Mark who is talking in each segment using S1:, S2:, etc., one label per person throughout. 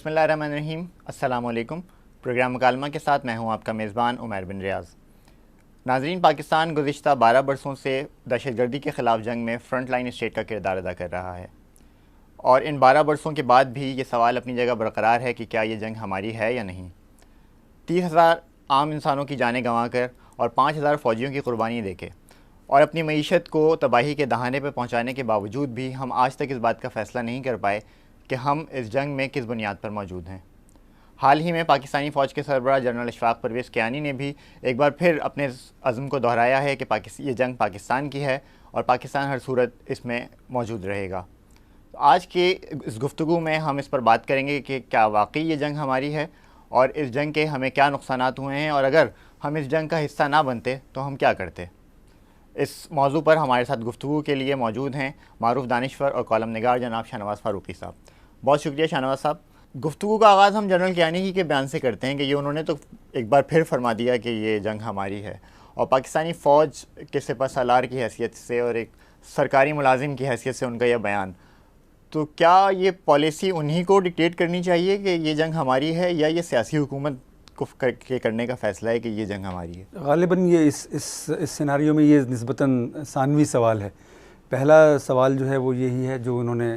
S1: बिस्मिल्लाहिर्रहमानिर्रहीम। अस्सलाम वालेकुम। प्रोग्राम मुकालमा के साथ मैं हूं आपका मेज़बान उमर बिन रियाज़। नाज़रीन, पाकिस्तान गुज़िश्ता 12 बरसों से दहशतगर्दी के ख़िलाफ़ जंग में फ्रंट लाइन स्टेट का किरदार अदा कर रहा है और इन 12 बरसों के बाद भी ये सवाल अपनी जगह बरकरार है कि क्या ये जंग हमारी है या नहीं। 30,000 आम इंसानों की जानें गंवा कर और 5,000 फ़ौजियों की कुर्बानी देके और अपनी मईशत को तबाही के दहाने पर पहुँचाने के बावजूद भी हम आज तक इस बात का फ़ैसला नहीं कर पाए कि हम इस जंग में किस बुनियाद पर मौजूद हैं। हाल ही में पाकिस्तानी फ़ौज के सरबराह जनरल अशफाक़ परवेज़ कियानी ने भी एक बार फिर अपने अज़्म को दोहराया है कि ये जंग पाकिस्तान की है और पाकिस्तान हर सूरत इसमें मौजूद रहेगा। तो आज के इस गुफ्तगू में हम इस पर बात करेंगे कि क्या वाकई ये जंग हमारी है और इस जंग के हमें क्या नुकसानात हुए हैं, और अगर हम इस जंग का हिस्सा ना बनते तो हम क्या करते। इस मौजू पर हमारे साथ गुफ्तगू के लिए मौजूद हैं मारूफ दानिश्वर और कॉलम निगार जनाब शाहनवाज़ फ़ारूकी साहब। बहुत शुक्रिया शाहनवाज़ साहब। गुफ्तगू का आगाज़ हम जनरल कियानी के बयान से करते हैं कि ये उन्होंने तो एक बार फिर फरमा दिया कि ये जंग हमारी है, और पाकिस्तानी फ़ौज के सिपहसालार की हैसियत से और एक सरकारी मुलाजिम की हैसियत से उनका यह बयान, तो क्या ये पॉलिसी उन्हीं को डिक्टेट करनी चाहिए कि ये जंग हमारी है, या ये सियासी हुकूमत को करने का फ़ैसला है कि ये जंग हमारी है?
S2: ग़ालिबन ये इस सिनारियो में ये निस्बतन सानवी सवाल है। पहला सवाल जो है वो यही है जो उन्होंने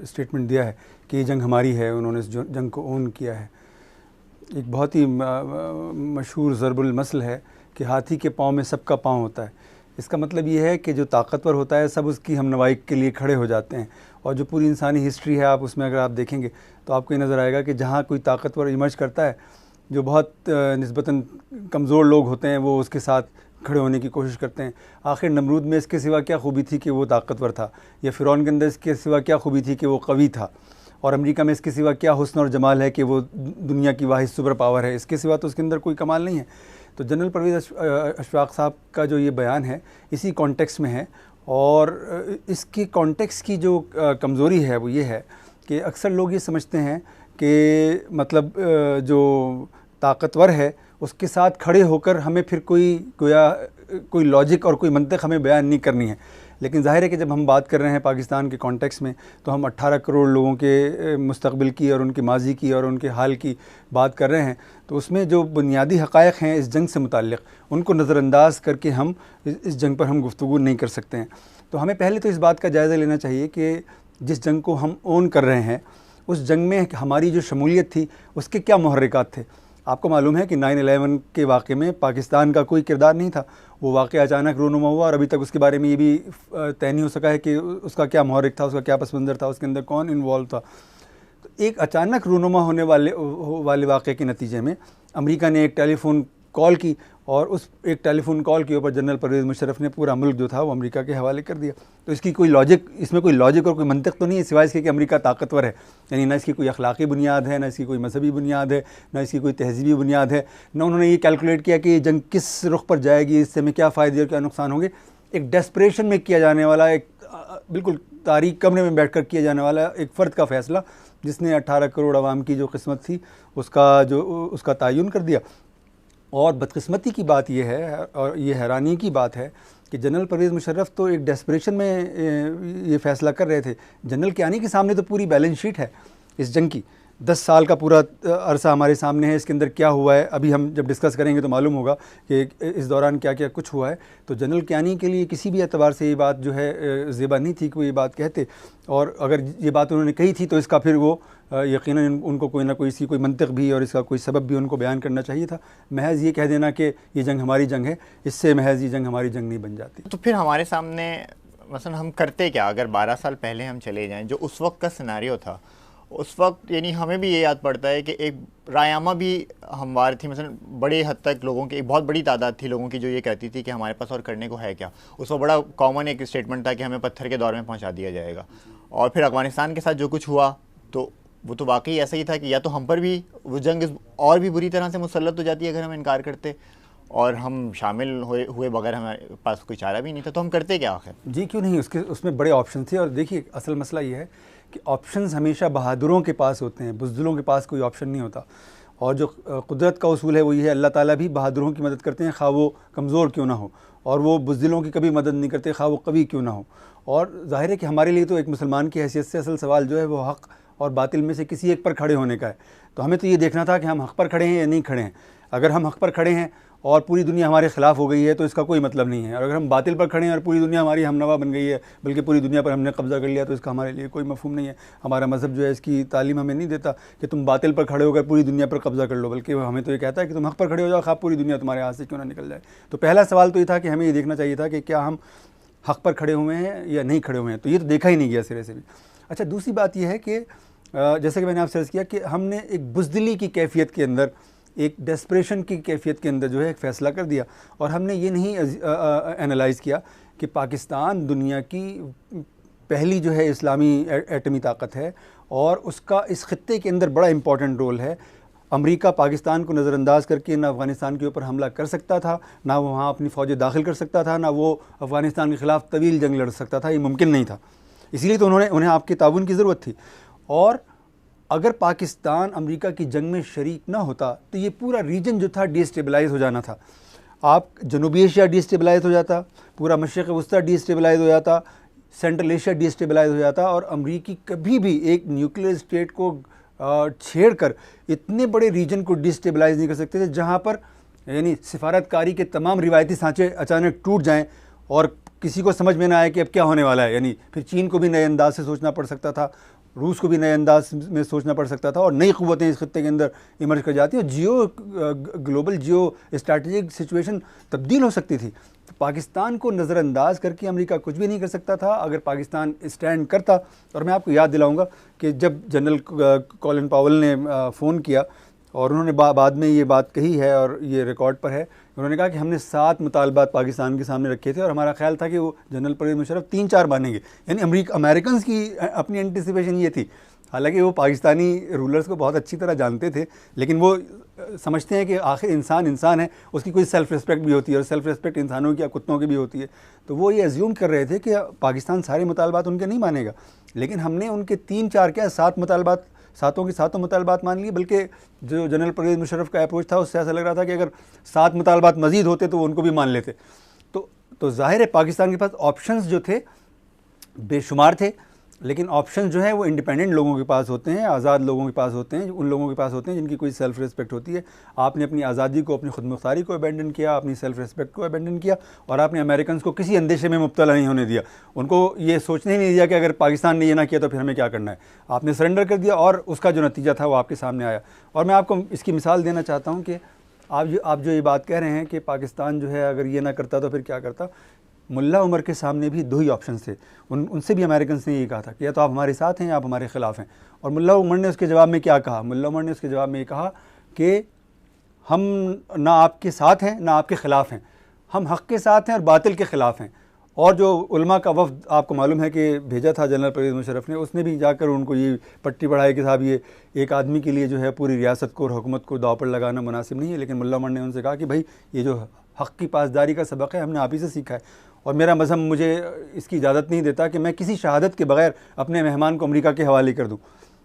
S2: स्टेटमेंट दिया है कि ये जंग हमारी है, उन्होंने इस जंग को ओन किया है। एक बहुत ही मशहूर ज़रबुल मसल है कि हाथी के पाँव में सबका पाँव होता है। इसका मतलब ये है कि जो ताकतवर होता है सब उसकी हमनवाई के लिए खड़े हो जाते हैं, और जो पूरी इंसानी हिस्ट्री है आप उसमें अगर आप देखेंगे तो आपको ये नज़र आएगा कि जहाँ कोई ताकतवर इमर्ज करता है, जो बहुत निस्बतन कमज़ोर लोग होते हैं वो उसके साथ खड़े होने की कोशिश करते हैं। आखिर नमरूद में इसके सिवा क्या खूबी थी कि वो ताकतवर था, या फ़िरौन के अंदर इसके सिवा क्या खूबी थी कि वो कवी था, और अमेरिका में इसके सिवा क्या हुस्न और जमाल है कि वो दुनिया की वाहिद सुपर पावर है। इसके सिवा तो उसके अंदर कोई कमाल नहीं है। तो जनरल परवेज़ अशफाक़ साहब का जो ये बयान है इसी कॉन्टेक्स्ट में है, और इसके कॉन्टेक्स्ट की जो कमज़ोरी है वो ये है कि अक्सर लोग ये समझते हैं कि मतलब जो ताकतवर है उसके साथ खड़े होकर हमें फिर कोई लॉजिक और कोई मंतक हमें बयान नहीं करनी है। लेकिन ज़ाहिर है कि जब हम बात कर रहे हैं पाकिस्तान के कॉन्टेक्स्ट में, तो हम 18 करोड़ लोगों के मुस्तकबिल की और उनके माजी की और उनके हाल की बात कर रहे हैं। तो उसमें जो बुनियादी हक़ाइक़ हैं इस जंग से मुताल्लिक़, उनको नज़रअंदाज करके हम इस जंग पर हम गुफ्तगू नहीं कर सकते हैं। तो हमें पहले तो इस बात का जायज़ा लेना चाहिए कि जिस जंग को हम ओन कर रहे हैं उस जंग में हमारी जो शमूलियत थी उसके क्या मुहर्रिकात थे। आपको मालूम है कि 9/11 के वाक़े में पाकिस्तान का कोई किरदार नहीं था। वो वाक़या अचानक रूनुमा हुआ और अभी तक उसके बारे में ये भी तय नहीं हो सका है कि उसका क्या मुहर्रिक था, उसका क्या पस मंज़र था, उसके अंदर कौन इन्वॉल्व था। तो एक अचानक रूनुमा होने वाले वाक़े के नतीजे में अमेरिका ने एक टेलीफोन कॉल की, और उस एक टेलीफोन कॉल के ऊपर जनरल परवेज़ मुशर्रफ ने पूरा मुल्क जो था वो अमेरिका के हवाले कर दिया। तो इसमें कोई लॉजिक और कोई मंतक तो नहीं है, सिवाय इसके कि अमेरिका ताकतवर है। यानी ना इसकी कोई अखलाकी बुनियाद है, ना इसकी कोई मजहबी बुनियाद है, ना इसकी कोई तहजीबी बुनियाद है, ना उन्होंने ये कैलकुलेट किया कि ये जंग किस रुख पर जाएगी, इससे हमें क्या फ़ायदे और क्या नुकसान होंगे। एक डेस्परेशन में किया जाने वाला, एक बिल्कुल तारीक कमरे में बैठ कर किया जाने वाला एक फ़र्द का फ़ैसला, जिसने 18 करोड़ आवाम की जो किस्मत थी उसका तयन कर दिया। और बदकिस्मती की बात यह है, और ये हैरानी की बात है, कि जनरल परवेज़ मुशर्रफ तो एक डेस्परेशन में ये फ़ैसला कर रहे थे। जनरल कियानी के सामने तो पूरी बैलेंस शीट है इस जंग की। 10 साल का पूरा अरसा हमारे सामने है, इसके अंदर क्या हुआ है अभी हम जब डिस्कस करेंगे तो मालूम होगा कि इस दौरान क्या क्या कुछ हुआ है। तो जनरल कियानी के लिए किसी भी एतबार से ये बात जो है ज़ेबा नहीं थी कि वो ये बात कहते, और अगर ये बात उन्होंने कही थी तो इसका फिर वो यकीनन उनको कोई ना कोई मंतिक भी और इसका कोई सबब भी उनको बयान करना चाहिए था। महज ये कह देना कि ये जंग हमारी जंग है, इससे महज ये जंग हमारी जंग नहीं बन जाती।
S1: तो फिर हमारे सामने मसलन हम करते क्या? अगर 12 साल पहले हम चले जाएं, जो उस वक्त का सिनारियो था, उस वक्त यानी हमें भी ये याद पड़ता है कि एक रायामा भी हमवार थी। मसलन बड़े हद तक लोगों की, एक बहुत बड़ी तादाद थी लोगों की जो ये कहती थी कि हमारे पास और करने को है क्या। उस वक्त बड़ा कॉमन एक स्टेटमेंट था कि हमें पत्थर के दौर में पहुंचा दिया जाएगा। और फिर अफ़गानिस्तान के साथ जो कुछ हुआ तो वो तो वाकई ऐसा ही था कि या तो हम पर भी वो जंग और भी बुरी तरह से मुसल्लत हो जाती है अगर हम इनकार करते, और हम शामिल हुए बगैर हमारे पास कोई चारा भी नहीं था। तो हम करते क्या आखिर?
S2: जी क्यों नहीं, उसमें बड़े ऑप्शन थे। और देखिए असल मसला ये है कि ऑप्शंस हमेशा बहादुरों के पास होते हैं, बुज़दिलों के पास कोई ऑप्शन नहीं होता। और जो कुदरत का उसूल है वो ये है, अल्लाह ताला भी बहादुरों की मदद करते हैं, खा वो कमज़ोर क्यों ना हो। और वो बुज़दिलों की कभी मदद नहीं करते, खा वो कभी क्यों ना हो। और ज़ाहिर है कि हमारे लिए तो एक मुसलमान की हैसियत से असल सवाल जो है वो हक़ और बातिल में से किसी एक पर खड़े होने का है। तो हमें तो ये देखना था कि हम हक़ पर खड़े हैं या नहीं खड़े हैं। अगर हम हक़ पर खड़े हैं और पूरी दुनिया हमारे ख़िलाफ़ हो गई है तो इसका कोई मतलब नहीं है, और अगर हम बातिल पर खड़े हैं और पूरी दुनिया हमारी हमनवा बन गई है, बल्कि पूरी दुनिया पर हमने कब्ज़ा कर लिया, तो इसका हमारे लिए कोई मफ़हूम नहीं है। हमारा मज़हब जो है इसकी तालीम हमें नहीं देता कि तुम बातिल पर खड़े होकर पूरी दुनिया पर कब्ज़ा कर लो, बल्कि हमें तो ये कहता है कि तुम हक़ पर खड़े हो जाओ, खा पूरी दुनिया तुम्हारे हाथ से क्यों ना निकल जाए। तो पहला सवाल तो ये था कि हमें ये देखना चाहिए था कि क्या हम हक़ पर खड़े हुए हैं या नहीं खड़े हुए हैं। तो ये तो देखा ही नहीं गया सिरे से भी। अच्छा, दूसरी बात यह है कि जैसे कि मैंने आपसे अर्ज़ किया कि हमने एक बुज़दिली की कैफ़ियत के अंदर, एक डेस्परेशन की कैफ़ियत के अंदर जो है एक फ़ैसला कर दिया, और हमने ये नहीं एनालाइज़ किया कि पाकिस्तान दुनिया की पहली जो है इस्लामी एटमी ताकत है और उसका इस ख़ित्ते के अंदर बड़ा इम्पॉर्टेंट रोल है। अमेरिका पाकिस्तान को नज़रअंदाज करके ना अफ़गानिस्तान के ऊपर हमला कर सकता था, ना वो वहाँ अपनी फ़ौजें दाखिल कर सकता था, ना वो अफ़गानिस्तान के ख़िलाफ़ तवील जंग लड़ सकता था। ये मुमकिन नहीं था। इसीलिए तो उन्हें आपके ताउन की ज़रूरत थी। और अगर पाकिस्तान अमेरिका की जंग में शरीक ना होता तो ये पूरा रीजन जो था डिस्टेबलाइज़ हो जाना था। आप जनूबी एशिया डिस्टेबलाइज़ हो जाता, पूरा मशरिक़ वस्ता डिस्टेबलाइज़ हो जाता, सेंट्रल एशिया डिस्टेबलाइज़ हो जाता, और अमेरिकी कभी भी एक न्यूक्लियर स्टेट को छेड़कर इतने बड़े रीजन को डिस्टेबलाइज़ नहीं कर सकते थे, जहाँ पर यानी सिफारतकारी के तमाम रिवायती सांचे अचानक टूट जाएँ और किसी को समझ में ना आए कि अब क्या होने वाला है। यानी फिर चीन को भी नए अंदाज से सोचना पड़ सकता था, रूस को भी नए अंदाज में सोचना पड़ सकता था, और नई क़ुव्वतें इस खित्ते के अंदर इमर्ज कर जाती हैं, और ग्लोबल जियो स्ट्रैटेजिक सिचुएशन तब्दील हो सकती थी। तो पाकिस्तान को नज़रअंदाज करके अमेरिका कुछ भी नहीं कर सकता था अगर पाकिस्तान स्टैंड करता। और मैं आपको याद दिलाऊंगा कि जब जनरल कॉलिन पावेल ने फ़ोन किया और उन्होंने बाद में ये बात कही है और ये रिकॉर्ड पर है, उन्होंने कहा कि हमने 7 मुतालबात पाकिस्तान के सामने रखे थे और हमारा ख्याल था कि वो जनरल परवेज़ मुशर्रफ 3-4 मानेंगे। यानी अमेरिकन की अपनी एंटिसिपेशन ये थी। हालांकि वो पाकिस्तानी रूलर्स को बहुत अच्छी तरह जानते थे, लेकिन वो समझते हैं कि आखिर इंसान इंसान है, उसकी कोई सेल्फ़ रिस्पेक्ट भी होती है, और सेल्फ़ रिस्पेक्ट इंसानों की या कुत्तों की भी होती है। तो वो ये एज्यूम कर रहे थे कि पाकिस्तान सारे मुतालबात उनके नहीं मानेगा, लेकिन हमने उनके 3-4 क्या 7 मुतालबात, सातों की सातों मुतालबात मान लिए। बल्कि जो जनरल परवेज़ मुशर्रफ का अप्रोच था उससे ऐसा लग रहा था कि अगर 7 मुतालबात मज़ीद होते तो वो उनको भी मान लेते। तो ज़ाहिर है पाकिस्तान के पास ऑप्शंस जो थे बेशुमार थे, लेकिन ऑप्शन जो है वो इंडिपेंडेंट लोगों के पास होते हैं, आज़ाद लोगों के पास होते हैं, उन लोगों के पास होते हैं जिनकी कोई सेल्फ़ रिस्पेक्ट होती है। आपने अपनी आज़ादी को, अपनी खुदमुख्तारी को अबेंडन किया, अपनी सेल्फ़ रिस्पेक्ट को अबेंडन किया, और आपने अमेरिकन को किसी अंदेशे में मुब्तला नहीं होने दिया। उनको ये सोचने ही नहीं दिया कि अगर पाकिस्तान ने ये ना किया तो फिर हमें क्या करना है। आपने सरेंडर कर दिया और उसका जो नतीजा था वो आपके सामने आया। और मैं आपको इसकी मिसाल देना चाहता हूँ कि आप जो ये बात कह रहे हैं कि पाकिस्तान जो है अगर ये ना करता तो फिर क्या करता। मुल्ला उमर के सामने भी 2 ही ऑप्शन थे, उनसे भी अमेरिकन ने ये कहा था कि या तो आप हमारे साथ हैं या आप हमारे ख़िलाफ़ हैं। और मुल्ला उमर ने उसके जवाब में क्या कहा? मुल्ला उमर ने उसके जवाब में ये कहा कि हम ना आपके साथ हैं ना आपके ख़िलाफ़ हैं, हम हक़ के साथ हैं और बातिल के ख़िलाफ़ हैं। और जो उलमा का वफ़द आपको मालूम है कि भेजा था जनरल परवेज़ मुशर्रफ ने, उसने भी जाकर उनको ये पट्टी पढ़ाई कि साहब ये एक आदमी के लिए जो है पूरी रियासत को और हुकूमत को दाव पर लगाना मुनासिब नहीं है। लेकिन मुल्ला उमर ने उनसे कहा कि भाई ये जो हक़ की पासदारी का सबक है हमने आप ही से सीखा है, और मेरा मज़हब मुझे इसकी इजाज़त नहीं देता कि मैं किसी शहादत के बग़ैर अपने मेहमान को अमेरिका के हवाले कर दूँ।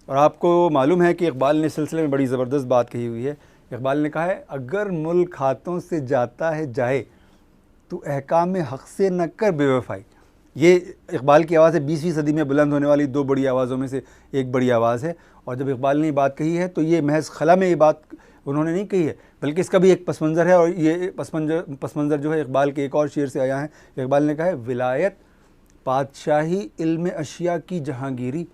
S2: और आपको मालूम है कि इकबाल ने इस सिलसिले में बड़ी ज़बरदस्त बात कही हुई है। इकबाल ने कहा है, अगर मुल्क हाथों से जाता है जाए तो अहकाम हक़ से न कर बेवफ़ाई। ये इकबाल की आवाज़ है, 20वीं सदी में बुलंद होने वाली 2 बड़ी आवाज़ों में से एक बड़ी आवाज़ है। और जब इकबाल ने ये बात कही है तो ये महज खला में ये बात उन्होंने नहीं कही है, बल्कि इसका भी एक पस मंज़र है। और ये पस मंज़र जो है इकबाल के एक और शेर से आया है। इकबाल ने कहा है, विलायत पातशाही इल्म अशिया की जहांगीरी,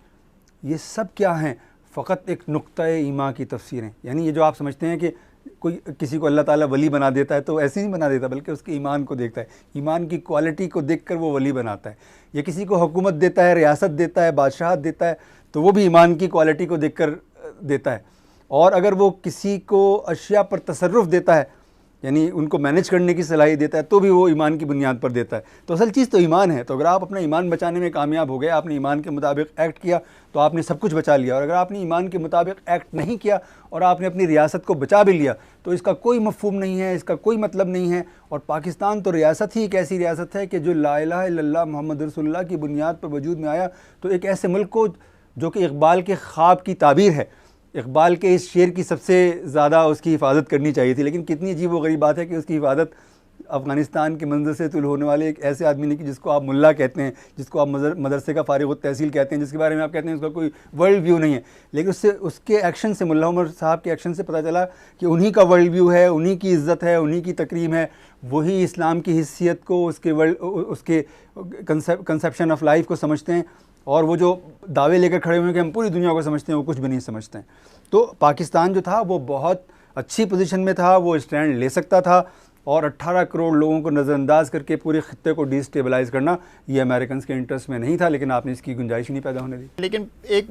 S2: ये सब क्या हैं फ़कत एक नुक्ता-ए ईमान की तफसीरें। यानी ये जो आप समझते हैं कि कोई किसी को अल्लाह ताला वली बना देता है तो ऐसे नहीं बना देता, बल्कि उसके ईमान को देखता है, ईमान की क्वालिटी को देखकर वो वली बनाता है। या किसी को हुकूमत देता है, रियासत देता है, बादशाहत देता है, तो वो भी ईमान की क्वालिटी को देखकर देता है। और अगर वो किसी को अशिया पर तसर्रुफ़ देता है, यानी उनको मैनेज करने की सलाहियत देता है, तो भी वो ईमान की बुनियाद पर देता है। तो असल चीज़ तो ईमान है। तो अगर आप अपना ईमान बचाने में कामयाब हो गए, आपने ईमान के मुताबिक एक्ट किया, तो आपने सब कुछ बचा लिया। और अगर आपने ईमान के मुताबिक एक्ट नहीं किया और आपने अपनी रियासत को बचा भी लिया, तो इसका कोई मफ़हूम नहीं है, इसका कोई मतलब नहीं है। और पाकिस्तान तो रियासत ही एक ऐसी रियासत है कि जो ला इलाहा इल्लल्लाह मुहम्मद रसूलुल्लाह की बुनियाद पर वजूद में आया। तो एक ऐसे मुल्क को जो कि इकबाल के ख्वाब की ताबीर है, इकबाल के इस शेर की सबसे ज़्यादा उसकी हिफाजत करनी चाहिए थी। लेकिन कितनी अजीब व गरीब बात है कि उसकी हिफाजत अफ़गानिस्तान के मंजर से तुल होने वाले एक ऐसे आदमी ने की जिसको आप मुल्ला कहते हैं, जिसको आप मदरसे का फ़ारिग़ तहसील कहते हैं, जिसके बारे में आप कहते हैं उसका कोई वर्ल्ड व्यू नहीं है, लेकिन उसके एक्शन से, मुल्ला उमर साहब के एक्शन से पता चला कि उन्हीं का वर्ल्ड व्यू है, उन्हीं की इज़्ज़त है, उन्हीं की तकरीम है, वही इस्लाम की हिस्सियत को, उसके कंसेप्शन ऑफ लाइफ को समझते हैं, और वो जो दावे लेकर खड़े हुए हैं कि हम पूरी दुनिया को समझते हैं, वो कुछ भी नहीं समझते हैं। तो पाकिस्तान जो था वो बहुत अच्छी पोजीशन में था, वो स्टैंड ले सकता था, और 18 करोड़ लोगों को नज़रअंदाज करके पूरे खित्ते को डिस्टेबलाइज़ करना ये अमेरिकन के इंटरेस्ट में नहीं था, लेकिन आपने इसकी गुंजाइश ही नहीं पैदा होने दी।
S1: लेकिन एक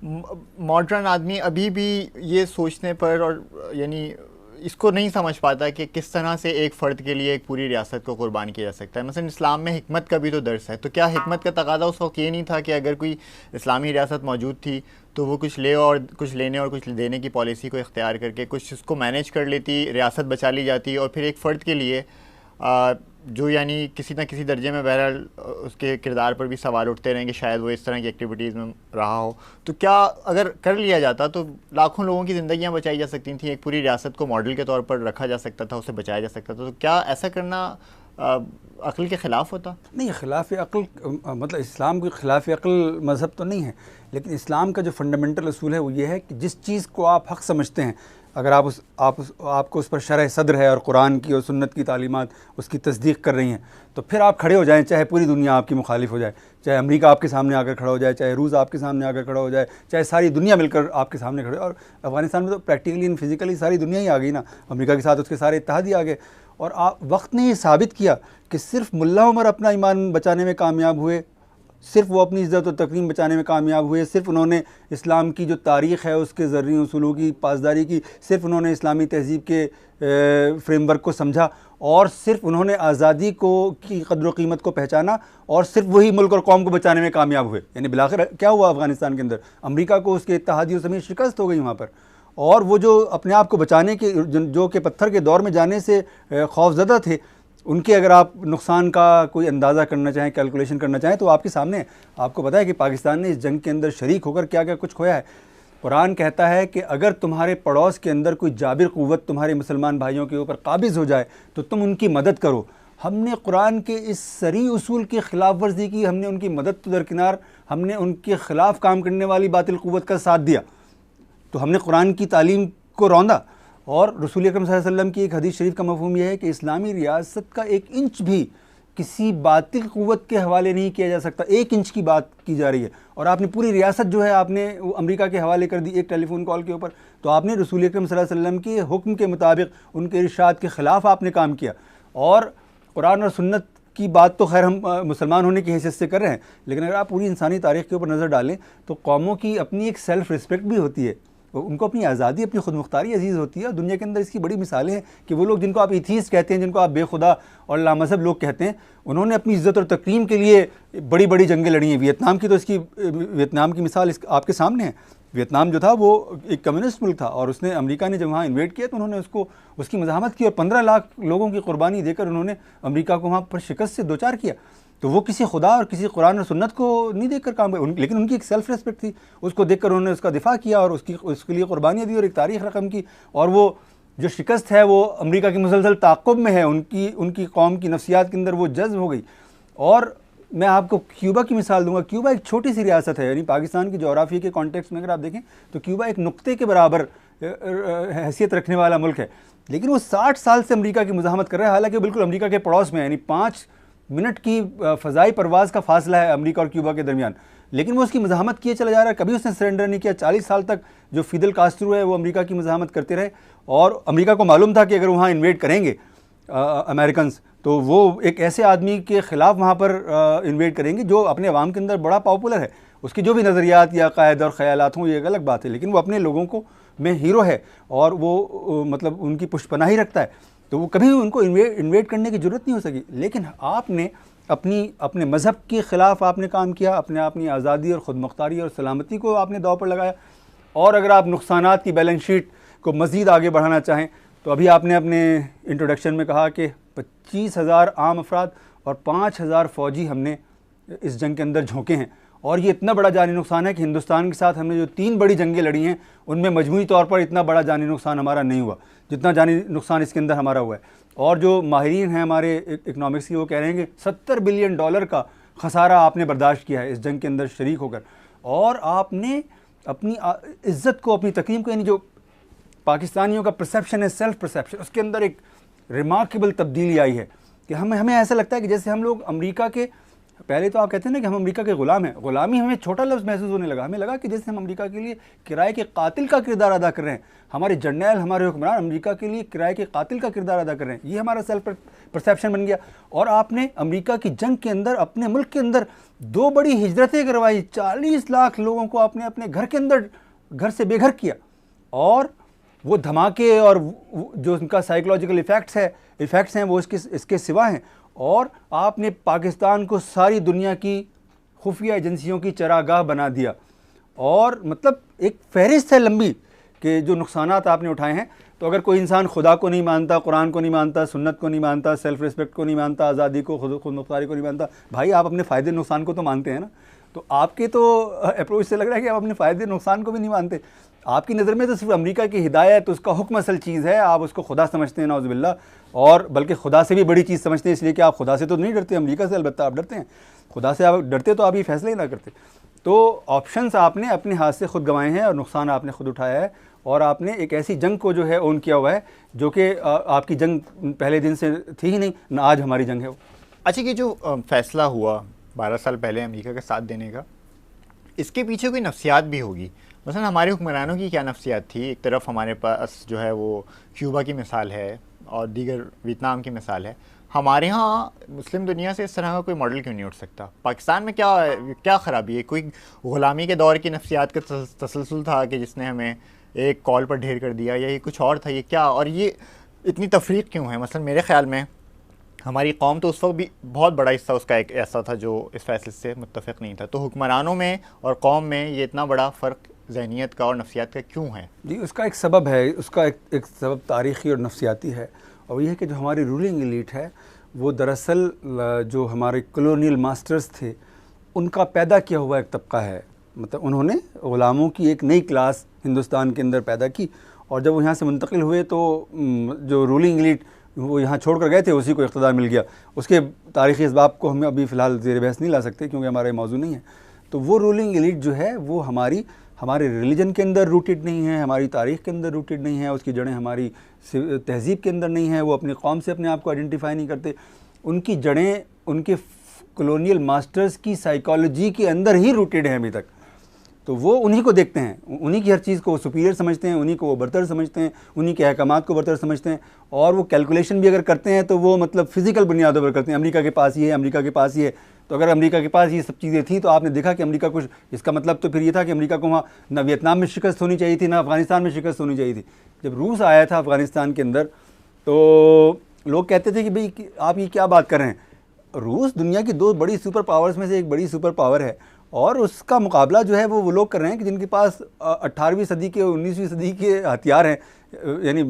S1: मॉडर्न आदमी अभी भी ये सोचने पर और यानी इसको नहीं समझ पाता कि किस तरह से एक फ़र्द के लिए एक पूरी रियासत को कुर्बान किया जा सकता है। मसलन इस्लाम में हिकमत का भी तो दर्स है, तो क्या हिकमत का तकाज़ा उस वक्त ये नहीं था कि अगर कोई इस्लामी रियासत मौजूद थी तो वो कुछ लेने और कुछ देने की पॉलिसी को इख्तियार करके कुछ उसको मैनेज कर लेती, रियासत बचा ली जाती, और फिर एक फ़र्द के लिए जो यानी किसी न किसी दर्जे में बहरहाल उसके किरदार पर भी सवाल उठते रहें कि शायद वो इस तरह की एक्टिविटीज़ में रहा हो, तो क्या अगर कर लिया जाता तो लाखों लोगों की ज़िंदगियां बचाई जा सकती थी, एक पूरी रियासत को मॉडल के तौर पर रखा जा सकता था, उसे बचाया जा सकता था। तो क्या ऐसा करना अक़ल के ख़िलाफ़ होता?
S2: नहीं, ख़िलाफ़ अक़ल मतलब इस्लाम के ख़िलाफ़ अक़ल मज़हब तो नहीं है, लेकिन इस्लाम का जो फंडामेंटल असूल है वो ये है कि जिस चीज़ को आप हक़ समझते हैं, अगर आपको उस पर शरह सद्र है और कुरान की और सुन्नत की तालीमात उसकी तस्दीक कर रही हैं, तो फिर आप खड़े हो जाएं, चाहे पूरी दुनिया आपकी मुखालिफ हो जाए, चाहे अमेरिका आपके सामने आकर खड़ा हो जाए, चाहे रूस आपके सामने आकर खड़ा हो जाए, चाहे सारी दुनिया मिलकर आपके सामने खड़े। और अफ़गानिस्तान में तो प्रैक्टिकली एंड फिज़िकली सारी दुनिया ही आ गई ना, अमेरिका के साथ उसके सारे इत्तेहादी आ गए। और वक्त ने ये साबित किया कि सिर्फ मुल्ला उमर अपना ईमान बचाने में कामयाब हुए, सिर्फ वो अपनी इज़्ज़त और तकरीम बचाने में कामयाब हुए, सिर्फ उन्होंने इस्लाम की जो तारीख़ है उसके ज़र्री उसूलों की पासदारी की, सिर्फ उन्होंने इस्लामी तहज़ीब के फ्रेमवर्क को समझा, और सिर्फ उन्होंने आज़ादी की क़द्र व क़ीमत को पहचाना, और सिर्फ वही मुल्क और कौम को बचाने में कामयाब हुए। यानी बिलाखिर क्या हुआ अफ़गानिस्तान के अंदर, अमरीका को उसके इत्तेहादियों समेत शिकस्त हो गई वहाँ पर, और वो जो अपने आप को बचाने के जो कि पत्थर के दौर में जाने से खौफज़दा थे, उनके अगर आप नुकसान का कोई अंदाज़ा करना चाहें, कैलकुलेशन करना चाहें, तो आपके सामने है। आपको पता है कि पाकिस्तान ने इस जंग के अंदर शरीक होकर क्या क्या कुछ खोया है। कुरान कहता है कि अगर तुम्हारे पड़ोस के अंदर कोई जाबिर क़ुव्वत तुम्हारे मुसलमान भाइयों के ऊपर काबिज़ हो जाए तो तुम उनकी मदद करो। हमने कुरान के इस सरी उसूल की खिलाफ वर्जी की, हमने उनकी मदद तो दरकिनार, हमने उनके ख़िलाफ़ काम करने वाली बातिल क़ुव्वत का साथ दिया, तो हमने कुरान की तालीम को रौंदा। और रसूल अकरम सल्लल्लाहु अलैहि वसल्लम की एक हदीस शरीफ का मफ़हूम यह है कि इस्लामी रियासत का 1 इंच भी किसी बातिल क़ुव्वत के हवाले नहीं किया जा सकता। 1 इंच की बात की जा रही है, और आपने पूरी रियासत जो है आपने अमेरिका के हवाले कर दी एक टेलीफोन कॉल के ऊपर, तो आपने रसूल अकरम सल्लल्लाहु अलैहि वसल्लम के हुक्म के मुताबिक उनके इरशाद के ख़िलाफ़ आपने काम किया। और कुरान और सुन्नत की बात तो खैर हम मुसलमान होने की हैसियत से कर रहे हैं, लेकिन अगर आप पूरी इंसानी तारीख़ के ऊपर नज़र डालें तो कौमों की अपनी एक सेल्फ़ रिस्पेक्ट भी होती है, उनको अपनी आज़ादी, अपनी खुद मुख्तारी अजीज़ होती है। और दुनिया के अंदर इसकी बड़ी मिसालें हैं कि वो लोग जिनको आप एथीस्ट कहते हैं, जिनको आप बेखुदा और लामज़हब लोग कहते हैं, उन्होंने अपनी इज़्ज़त और तकरीम के लिए बड़ी बड़ी जंगें लड़ी हैं। वियतनाम की तो वियतनाम की मिसाल आपके सामने है। वियतनाम जो था वो एक कम्युनिस्ट मुल्क था, और उसने अमेरिका ने जब वहाँ इन्वेड किया तो उन्होंने उसकी मज़ाहमत की, और 15 लाख लोगों की कुर्बानी देकर उन्होंने अमेरिका को वहाँ पर शिकस्त से 2-4 किया। तो वो किसी खुदा और किसी कुरान और सुन्नत को नहीं देखकर काम किया, लेकिन उनकी एक सेल्फ रिस्पेक्ट थी, उसको देखकर उन्होंने उसका दिफा किया और उसके लिए कुर्बानियाँ दी और एक तारीख़ रकम की। और वो जो शिकस्त है वो अमेरिका की मुसलसल ताक़ुब में है, उनकी कौम की नफ्सियात के अंदर वो जज्ब हो गई। और मैं आपको क्यूबा की मिसाल दूंगा। क्यूबा एक छोटी सी रियासत है, यानी पाकिस्तान की जोग्राफी के कॉन्टेक्स्ट में अगर आप देखें तो क्यूबा एक नुक्ते के बराबर हैसियत रखने वाला मुल्क है, लेकिन वो 60 साल से अमेरिका की मुज़ाहमत कर रहा है, हालांकि बिल्कुल अमेरिका के पड़ोस में है, यानी 5 मिनट की फ़ज़ाई परवाज़ का फासला है अमेरिका और क्यूबा के दरमियान, लेकिन वो उसकी मज़ाहमत किए चला जा रहा है। कभी उसने सरेंडर नहीं किया। 40 साल तक जो फिदल कास्ट्रो है वो अमेरिका की मज़ाहमत करते रहे, और अमेरिका को मालूम था कि अगर वहाँ इन्वेड करेंगे अमेरिकन तो वो एक ऐसे आदमी के ख़िलाफ़ वहाँ पर इन्वेड करेंगे जो अपने अवाम के अंदर बड़ा पॉपुलर है। उसकी जो भी नज़रियात या क़ायद और ख़यालात हों ये एक अलग बात है, लेकिन वो अपने लोगों को में हीरो है और वो मतलब उनकी पुष्पनाही रखता है, तो वो कभी उनको इन्वेड करने की ज़रूरत नहीं हो सकी। लेकिन आपने अपने मज़हब के ख़िलाफ़ आपने काम किया, अपनी आज़ादी और ख़ुद मुख्तारी और सलामती को आपने दाव पर लगाया। और अगर आप नुकसानात की बैलेंस शीट को मज़ीद आगे बढ़ाना चाहें तो अभी आपने अपने इंट्रोडक्शन में कहा कि 25,000 आम अफराद और 5,000 फ़ौजी हमने इस जंग के अंदर झोंके हैं, और ये इतना बड़ा जानी नुकसान है कि हिंदुस्तान के साथ हमने जो 3 बड़ी जंगें लड़ी हैं उनमें मजमूई तौर पर इतना बड़ा जानी नुकसान हमारा नहीं हुआ जितना जानी नुकसान इसके अंदर हमारा हुआ है। और जो माहिरीन हैं हमारे इकनॉमिक्स की, वो कह रहे हैं कि $70 बिलियन का खसारा आपने बर्दाश्त किया है इस जंग के अंदर शरीक होकर, और आपने अपनी इज़्ज़त को, अपनी तकरीम को, यानी जो पाकिस्तानियों का परसेप्शन है, सेल्फ परसेप्शन, उसके अंदर एक रिमार्केबल तब्दीली आई है कि हमें ऐसा लगता है कि जैसे हम लोग अमेरिका के, पहले तो आप कहते हैं ना कि हम अमेरिका के ग़ुलाम हैं, ग़ुलामी हमें छोटा लफ्ज़ महसूस होने लगा, हमें लगा कि जैसे हम अमेरिका के लिए किराए के कातिल का किरदार अदा कर रहे हैं, हमारे जर्नैल, हमारे हुक्मरान अमेरिका के लिए किराए के कातिल का किरदार अदा कर रहे हैं, ये हमारा सेल्फ परसेप्शन बन गया। और आपने अमेरिका की जंग के अंदर अपने मुल्क के अंदर 2 बड़ी हिजरतें करवाई, 40 लाख लोगों को आपने अपने घर के अंदर घर से बेघर किया, और वो धमाके और जो उनका साइकोलॉजिकल इफ़ेक्ट्स हैं वो इसके सिवा हैं। और आपने पाकिस्तान को सारी दुनिया की खुफिया एजेंसियों की चरागाह बना दिया, और मतलब एक फहरिस्त है लंबी कि जो नुकसानात आपने उठाए हैं। तो अगर कोई इंसान खुदा को नहीं मानता, कुरान को नहीं मानता, सुन्नत को नहीं मानता, सेल्फ रिस्पेक्ट को नहीं मानता, आज़ादी को, खुद मुख्तारी को नहीं मानता, भाई आप अपने फ़ायदे नुकसान को तो मानते हैं ना। तो आपके तो अप्रोच से लग रहा है कि आप अपने फ़ायदे नुकसान को भी नहीं मानते। आपकी नज़र में तो सिर्फ अमेरिका की हिदायत, उसका हुक्म असल चीज़ है, आप उसको खुदा समझते हैं नाउज़ुबिल्लाह, और बल्कि खुदा से भी बड़ी चीज़ समझते हैं, इसलिए कि आप खुदा से तो नहीं डरते, अमेरिका से अलबत्ता आप डरते हैं। खुदा से आप डरते तो आप ये फैसले ही ना करते। तो ऑप्शंस आपने अपने हाथ से खुद गंवाए हैं और नुकसान आपने खुद उठाया है, और आपने एक ऐसी जंग को जो है ओन किया हुआ है जो कि आपकी जंग पहले दिन से थी ही नहीं ना, आज हमारी जंग है वो।
S1: अच्छा, कि जो फ़ैसला हुआ 12 साल पहले अमेरिका का साथ देने का, इसके पीछे कोई नफ्सियात भी होगी। मसलन हमारे हुक्मरानों की क्या नफ्सियात थी? एक तरफ हमारे पास जो है वो क्यूबा की मिसाल है और दीगर वियतनाम की मिसाल है। हमारे यहाँ मुस्लिम दुनिया से इस तरह का कोई मॉडल क्यों नहीं उठ सकता? पाकिस्तान में क्या ख़राबी है? कोई ग़ुलामी के दौर की नफ्सियात का तसलसल था कि जिसने हमें एक कॉल पर ढेर कर दिया, या ये कुछ और था? ये क्या, और ये इतनी तफरीक क्यों है? मसलन मेरे ख़्याल में हमारी कौम तो उस वक्त भी बहुत बड़ा हिस्सा उसका एक ऐसा था जो इस फैसले से मुत्तफ़िक़ नहीं था। तो हुक्मरानों में और कौम में ये इतना बड़ा फ़र्क ज़हनियत का और नफ्सियात का क्यों है?
S2: जी, उसका एक सबब है, उसका एक सबब तारीख़ी और नफ्सियाती है, और ये है कि जो हमारी रूलिंग एलीट है वो दरअसल जो हमारे कॉलोनियल मास्टर्स थे उनका पैदा किया हुआ एक तबका है। मतलब उन्होंने ग़ुलामों की एक नई क्लास हिंदुस्तान के अंदर पैदा की, और जब वो यहाँ से मुंतकिल हुए तो जो रूलिंग एलीट वो यहाँ छोड़ कर गए थे उसी को इक़्तिदार मिल गया। उसके तारीख़ी इसबाब को हम अभी फ़िलहाल ज़ेर बहस नहीं ला सकते क्योंकि हमारा मौजू नहीं है। तो वो रूलिंग एलीट जो है वो हमारे रिलीजन के अंदर रूटेड नहीं है, हमारी तारीख़ के अंदर रूटेड नहीं है, उसकी जड़ें हमारी तहज़ीब के अंदर नहीं है, वो अपनी कौम से अपने आप को आइडेंटिफाई नहीं करते। उनकी जड़ें उनके कॉलोनियल मास्टर्स की साइकोलॉजी के अंदर ही रूटेड हैं अभी तक। तो वो उन्हीं को देखते हैं, उन्हीं की हर चीज़ को वो सुपीरियर समझते हैं, उन्हीं को वो बरतर समझते हैं, उन्हीं के अहकामात को बरतर समझते हैं, और वो कैलकुलेशन भी अगर करते हैं तो वो मतलब फ़िज़िकल बुनियादों पर करते हैं। अमेरिका के पास ये है, अमेरिका के पास ये है, तो अगर अमेरिका के पास ये सब चीज़ें थी तो आपने देखा कि अमेरिका कुछ, इसका मतलब तो फिर ये था कि अमेरिका को वहाँ ना वियतनाम में शिकस्त होनी चाहिए थी, ना अफ़गानिस्तान में शिकस्त होनी चाहिए थी। जब रूस आया था अफ़गानिस्तान के अंदर तो लोग कहते थे कि भाई आप ये क्या बात कर रहे हैं, रूस दुनिया की 2 बड़ी सुपर पावर्स में से एक बड़ी सुपर पावर है, और उसका मुकाबला जो है वो लोग कर रहे हैं कि जिनके पास 18वीं सदी के 19वीं सदी के हथियार हैं, यानी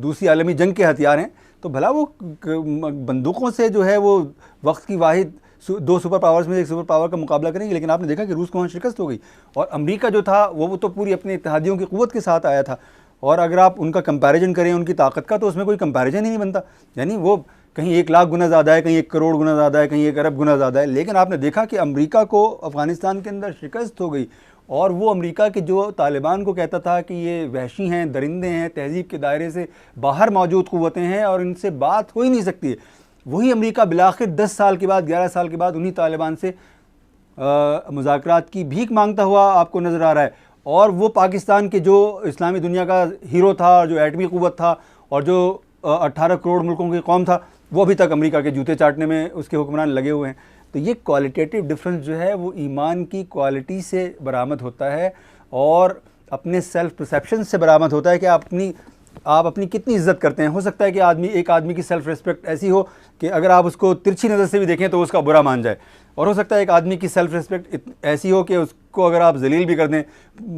S2: दूसरी आलमी जंग के हथियार हैं। तो भला वो बंदूकों से जो है वो वक्त की वाहिद 2 सुपर पावर्स में एक सुपर पावर का मुकाबला करेंगे। लेकिन आपने देखा कि रूस को वहाँ शिकस्त हो गई, और अमेरिका जो था वो तो पूरी अपने इत्तेहादियों की क़ुव्वत के साथ आया था, और अगर आप उनका कंपैरिजन करें उनकी ताकत का तो उसमें कोई कंपैरिजन ही नहीं बनता। यानी वो कहीं 1 लाख गुना ज़्यादा है, कहीं 1 करोड़ गुना ज़्यादा है, कहीं 1 अरब गुना ज़्यादा है। लेकिन आपने देखा कि अमेरिका को अफ़गानिस्तान के अंदर शिकस्त हो गई, और वो अमेरिका के जो तालिबान को कहता था कि ये वहशी हैं, दरिंदे हैं, तहज़ीब के दायरे से बाहर मौजूद क़ुव्वतें हैं और इनसे बात हो ही नहीं सकती है, वही अमेरिका बिलाखिर 10 साल के बाद, 11 साल के बाद उन्हीं तालिबान से मुज़ाकरात की भीख मांगता हुआ आपको नज़र आ रहा है। और वो पाकिस्तान के जो इस्लामी दुनिया का हीरो था, जो एटमी क़ुव्वत था, और जो 18 करोड़ मुल्कों की कौम था, वो अभी तक अमेरिका के जूते चाटने में उसके हुक्मरान लगे हुए हैं। तो ये क्वालिटेटिव डिफरेंस जो है वो ईमान की क्वालिटी से बरामद होता है, और अपने सेल्फ परसेप्शन से बरामद होता है कि आप अपनी कितनी इज्जत करते हैं। हो सकता है कि एक आदमी की सेल्फ रिस्पेक्ट ऐसी हो कि अगर आप उसको तिरछी नज़र से भी देखें तो उसका बुरा मान जाए, और हो सकता है एक आदमी की सेल्फ रिस्पेक्ट ऐसी हो कि उसको अगर आप जलील भी कर दें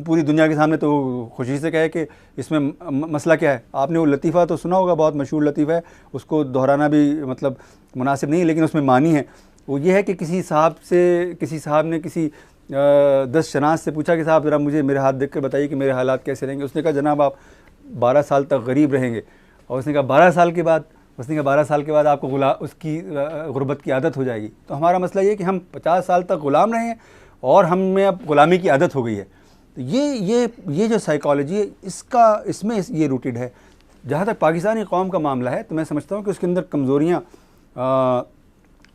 S2: पूरी दुनिया के सामने तो खुशी से कहे कि इसमें मसला क्या है। आपने वो लतीफ़ा तो सुना होगा, बहुत मशहूर लतीफ़ा है, उसको दोहराना भी मतलब मुनासिब नहीं, लेकिन उसमें मानी है। वो ये है कि किसी साहब ने किसी 10 शनाज से पूछा कि साहब ज़रा मुझे मेरे हाथ देख कर बताइए कि मेरे हालात कैसे रहेंगे। उसने कहा जनाब आप 12 साल तक गरीब रहेंगे। और उसने कहा 12 साल के बाद, उसने कहा 12 साल के बाद आपको उसकी गुर्बत की आदत हो जाएगी। तो हमारा मसला ये कि हम 50 साल तक ग़ुलाम रहे हैं और हमें अब ग़ुलामी की आदत हो गई है। तो ये जो साइकोलॉजी है इसमें ये रूटेड है। जहाँ तक पाकिस्तानी कौम का मामला है तो मैं समझता हूँ कि उसके अंदर कमज़ोरियाँ,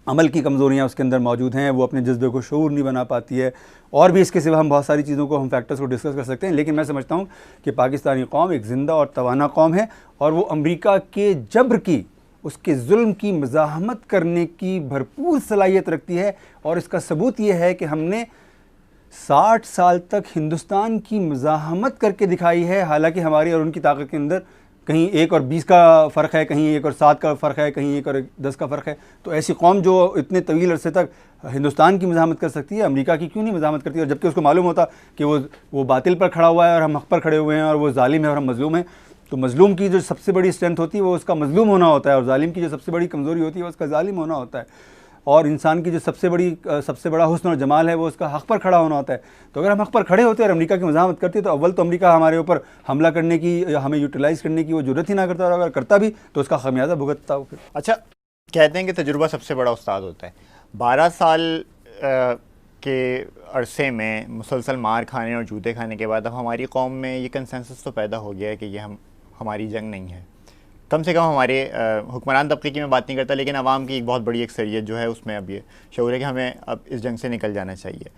S2: अमल की कमज़ोरियाँ उसके अंदर मौजूद हैं। वो अपने जज्बे को शऊर नहीं बना पाती है, और भी इसके सिवा हम बहुत सारी चीज़ों को, हम फैक्टर्स को डिस्कस कर सकते हैं। लेकिन मैं समझता हूँ कि पाकिस्तानी कौम एक ज़िंदा और तवाना कौम है, और वो अमेरिका के जब्र की, उसके जुल्म की मज़ाहमत करने की भरपूर सलाहियत रखती है। और इसका सबूत ये है कि हमने 60 साल तक हिंदुस्तान की मज़ाहमत करके दिखाई है। हालांकि हमारी और उनकी ताकत के अंदर कहीं 1 और 20 का फ़र्क है, कहीं 1 और 7 का फ़र्क है, कहीं 1 और 10 का फ़र्क है। तो ऐसी कौम जो इतने तवील अरसे तक हिंदुस्तान की मज़ाहमत कर सकती है, अमेरिका की क्यों नहीं मज़ाहमत करती है? और जबकि उसको मालूम होता कि वो बातिल पर खड़ा हुआ है और हम हक़ पर खड़े हुए हैं, और वो जालिम है और हम मज़लूम हैं। तो मज़लूम की जो सबसे बड़ी स्ट्रेंथ होती है वो उसका मज़लूम होना होता है, और जालिम की जो सबसे बड़ी कमज़ोरी होती है वो उसका जालिम होना होता है। और इंसान की जो सबसे बड़ा हुस्न और जमाल है वो उसका हक़ पर खड़ा होना होता है। तो अगर हम हक़ पर खड़े होते और अमेरिका की मज़ाहमत करते तो अव्वल तो अमेरिका हमारे ऊपर हमला करने की या हमें यूटिलाइज़ करने की वो ज़रूरत ही ना करता, और अगर करता भी तो उसका खमियाजा भुगतता हो फिर।
S1: अच्छा, कहते हैं कि तजुर्बा सबसे बड़ा उस्ताद होता है। 12 साल के अरसे में मुसलसल मार खाने और जूते खाने के बाद अब हमारी कौम में ये कंसेंसस तो पैदा हो गया है कि ये हमारी जंग नहीं है। कम से कम हमारे हुक्मरान तबके की मैं बात नहीं करता, लेकिन आवाम की एक बहुत बड़ी अक्सरियत जो है उसमें अब ये शऊर है कि हमें अब इस जंग से निकल जाना चाहिए।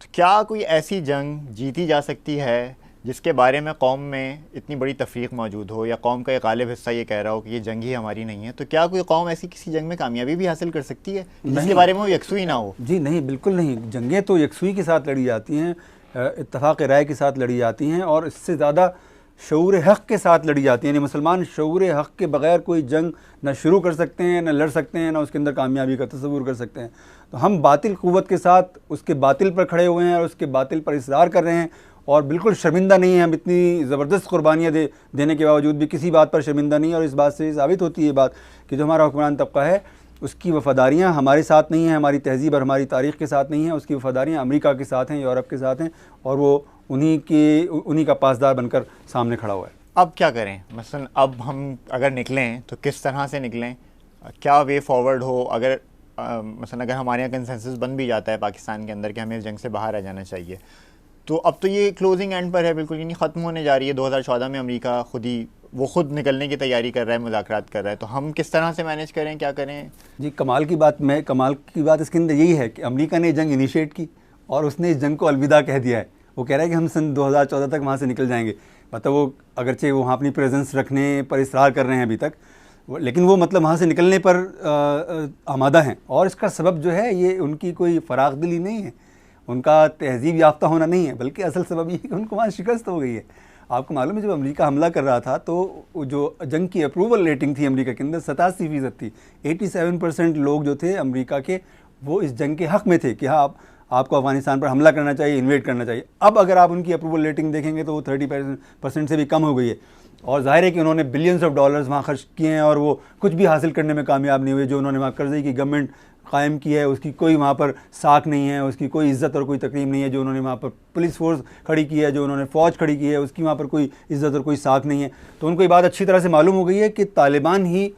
S1: तो क्या कोई ऐसी जंग जीती जा सकती है जिसके बारे में कौम में इतनी बड़ी तफरीक मौजूद हो, या कौम का एक गालिब हिस्सा ये कह रहा हो कि ये जंग ही हमारी नहीं है? तो क्या कोई कौम ऐसी किसी जंग में कामयाबी भी हासिल कर सकती है जिसके बारे में वो यकसुई ना हो?
S2: जी नहीं, बिल्कुल नहीं। जंगें तो यकसुई के साथ लड़ी जाती हैं, इत्तफाक़ राय के साथ लड़ी जाती हैं, और इससे ज़्यादा शऊर हक़ के साथ लड़ी जाती हैं। यानी मुसलमान शऊर हक़ के बग़ैर कोई जंग न शुरू कर सकते हैं, न लड़ सकते हैं, न उसके अंदर कामयाबी का तसव्वुर कर सकते हैं। तो हम बातिल क़ुव्वत के साथ उसके बातिल पर खड़े हुए हैं और उसके बातिल पर इसरार कर रहे हैं, और बिल्कुल शर्मिंदा नहीं है। हम इतनी ज़बरदस्त क़ुरबानियाँ देने के बावजूद भी किसी बात पर शर्मिंदा नहीं है। और इस बात से साबित होती है ये बात कि जो हमारा हुक्मरान तबका है उसकी वफ़ादारियाँ हमारे साथ नहीं हैं, हमारी तहज़ीब और हमारी तारीख़ के साथ नहीं हैं। उसकी वफ़ादारियाँ अमेरिका के साथ हैं, यूरोप के साथ हैं, और वो उन्हीं का पासदार बनकर सामने खड़ा हुआ है।
S1: अब क्या करें? मसलन अब हम अगर निकलें तो किस तरह से निकलें? क्या वे फॉरवर्ड हो? अगर मसलन अगर हमारे यहाँ कंसेंसस बन भी जाता है पाकिस्तान के अंदर कि हमें इस जंग से बाहर आ जाना चाहिए, तो अब तो ये क्लोजिंग एंड पर है बिल्कुल, यानी ख़त्म होने जा रही है। 2014 में अमेरिका खुद निकलने की तैयारी कर रहा है, मुज़ाकरात कर रहा है। तो हम किस तरह से मैनेज करें, क्या करें?
S2: जी, कमाल की बात इसके अंदर यही है कि अमेरिका ने जंग इनिशिएट की और उसने इस जंग को अलविदा कह दिया है। वो कह रहा है कि हम सन 2014 तक वहाँ से निकल जाएंगे। मतलब वो अगरचे वो वहाँ अपनी प्रेजेंस रखने पर इसरार कर रहे हैं अभी तक, लेकिन वो मतलब वहाँ से निकलने पर आमादा हैं। और इसका सबब जो है ये उनकी कोई फ़राग़ दिली नहीं है, उनका तहज़ीब याफ्ता होना नहीं है, बल्कि असल सबब ये है कि उनको वहाँ शिकस्त हो गई है। आपको मालूम है जब अमेरिका हमला कर रहा था तो जो जंग की अप्रूवल रेटिंग थी अमेरिका के अंदर 87% थी। 87% लोग जो थे अमेरिका के वो इस जंग के हक़ में थे कि हाँ आपको अफ़गानिस्तान पर हमला करना चाहिए, इन्वेड करना चाहिए। अब अगर आप उनकी अप्रूवल रेटिंग देखेंगे तो वो 30% से भी कम हो गई है। और ज़ाहिर है कि उन्होंने बिलियंस ऑफ डॉलर्स वहाँ खर्च किए हैं और वो कुछ भी हासिल करने में कामयाब नहीं हुए। जो उन्होंने वहाँ कर्ज़े की गवर्नमेंट कायम की है उसकी कोई वहाँ पर साख नहीं है, उसकी कोई इज़्ज़त और कोई तकरीम नहीं है। जो उन्होंने वहाँ पर पुलिस फोर्स खड़ी की है, जो उन्होंने फ़ौज खड़ी की है, उसकी वहाँ पर कोई इज़्ज़त और कोई साख नहीं है। तो उनको ये बात अच्छी तरह से मालूम हो गई है कि तालिबान ही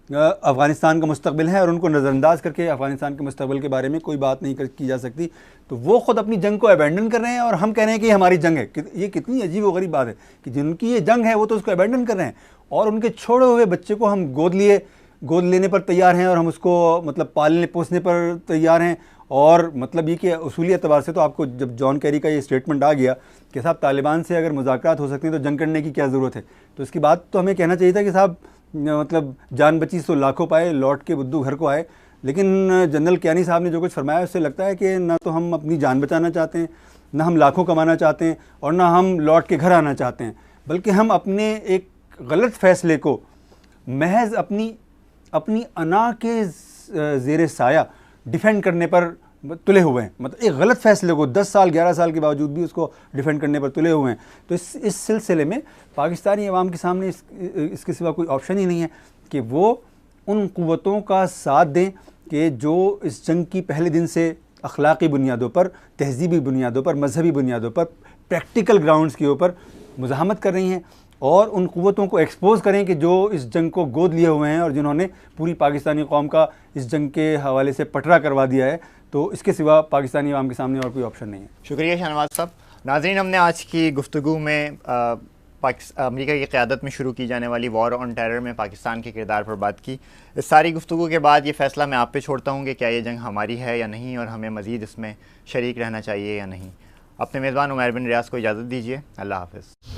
S2: अफ़गानिस्तान का मुस्तक़बिल है और उनको नज़रअंदाज करके अफ़गानिस्तान के मुस्तक़बिल के बारे में कोई बात नहीं की जा सकती। तो वो ख़ुद अपनी जंग को अबैंडन कर रहे हैं और हम कह रहे हैं कि हमारी जंग है। ये कितनी अजीब व गरीब बात है कि जिनकी ये जंग है वो तो उसको अबैंडन कर रहे हैं, और उनके छोड़े हुए बच्चे को हम गोद लेने पर तैयार हैं और हम उसको मतलब पालने पोसने पर तैयार हैं। और मतलब ये कि उसूली एतबार से तो आपको जब जॉन कैरी का ये स्टेटमेंट आ गया कि साहब तालिबान से अगर मुज़ाकरात हो सकते हैं तो जंग करने की क्या ज़रूरत है, तो इसकी बात तो हमें कहना चाहिए था कि साहब मतलब जान बची सो लाखों पाए, लौट के बुद्धू घर को आए। लेकिन जनरल कियानी साहब ने जो कुछ फरमाया उससे लगता है कि ना तो हम अपनी जान बचाना चाहते हैं, ना हम लाखों कमाना चाहते हैं, और ना हम लौट के घर आना चाहते हैं, बल्कि हम अपने एक गलत फ़ैसले को महज अपनी अना के ज़ेरे साया डिफ़ेंड करने पर तुले हुए हैं। मतलब एक गलत फ़ैसले को 10 साल 11 साल के बावजूद भी उसको डिफ़ेंड करने पर तुले हुए हैं। तो इस सिलसिले में पाकिस्तानी अवाम के सामने इसके सिवा कोई ऑप्शन ही नहीं है कि वो उन क़ुव्वतों का साथ दें कि जो इस जंग की पहले दिन से अखलाकी बुनियादों पर, तहजीबी बुनियादों पर, मजहबी बुनियादों पर, प्रैक्टिकल ग्राउंड्स के ऊपर मुज़ाहमत कर रही हैं और उन क़ुव्वतों को एक्सपोज़ करें कि जो इस जंग को गोद लिए हुए हैं और जिन्होंने पूरी पाकिस्तानी कौम का इस जंग के हवाले से पटरा करवा दिया है। तो इसके सिवा पाकिस्तानी अवाम के सामने और कोई ऑप्शन नहीं है।
S1: शुक्रिया शाहनवाज साहब। नाज़रीन, हमने आज की गुफ्तगू में अमेरिका की क़यादत में शुरू की जाने वाली वॉर ऑन टेरर में पाकिस्तान के किरदार पर बात की। इस सारी गुफ्तगू के बाद ये फ़ैसला मैं आप पे छोड़ता हूँ कि क्या ये जंग हमारी है या नहीं और हमें मज़ीद इसमें शरीक रहना चाहिए या नहीं। अपने मेज़बान उमैर बिन रियाज़ को इजाज़त दीजिए। अल्लाह हाफ़िज़।